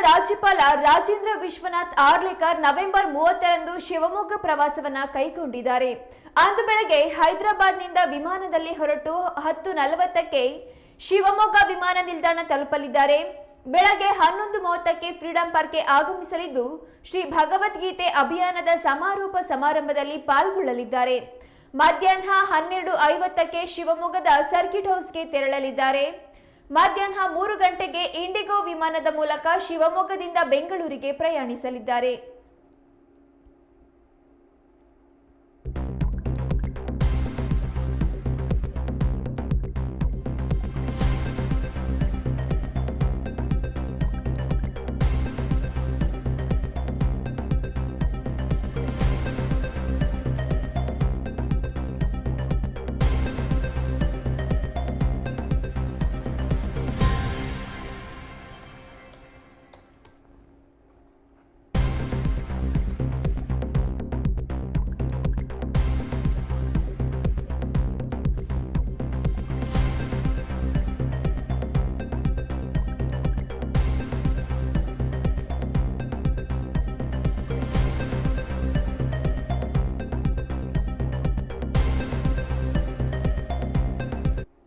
ರಾಜ್ಯಪಾಲ ರಾಜೇಂದ್ರ ವಿಶ್ವನಾಥ್ ಆರ್ಲೇಕರ್ ನವೆಂಬರ್ 30ರಂದು ಶಿವಮೊಗ್ಗ ಪ್ರವಾಸವನ್ನ ಕೈಗೊಂಡಿದ್ದಾರೆ. ಅಂದು ಬೆಳಗ್ಗೆ ಹೈದರಾಬಾದ್ನಿಂದ ವಿಮಾನದಲ್ಲಿ ಹೊರಟು 10:40ಕ್ಕೆ ಶಿವಮೊಗ್ಗ ವಿಮಾನ ನಿಲ್ದಾಣ ತಲುಪಲಿದ್ದಾರೆ. ಬೆಳಗ್ಗೆ 11:30ಕ್ಕೆ ಫ್ರೀಡಂ ಪಾರ್ಕ್ಗೆ ಆಗಮಿಸಲಿದ್ದು ಶ್ರೀ ಭಗವದ್ಗೀತೆ ಅಭಿಯಾನದ ಸಮಾರೋಪ ಸಮಾರಂಭದಲ್ಲಿ ಪಾಲ್ಗೊಳ್ಳಲಿದ್ದಾರೆ. ಮಧ್ಯಾಹ್ನ 12:50ಕ್ಕೆ ಶಿವಮೊಗ್ಗದ ಸರ್ಕಿಟ್ ಹೌಸ್ಗೆ ತೆರಳಲಿದ್ದಾರೆ. ಮಧ್ಯಾಹ್ನ 3 ಗಂಟೆಗೆ ಇಂಡಿಗೋ ವಿಮಾನದ ಮೂಲಕ ಶಿವಮೊಗ್ಗದಿಂದ ಬೆಂಗಳೂರಿಗೆ ಪ್ರಯಾಣಿಸಲಿದ್ದಾರೆ.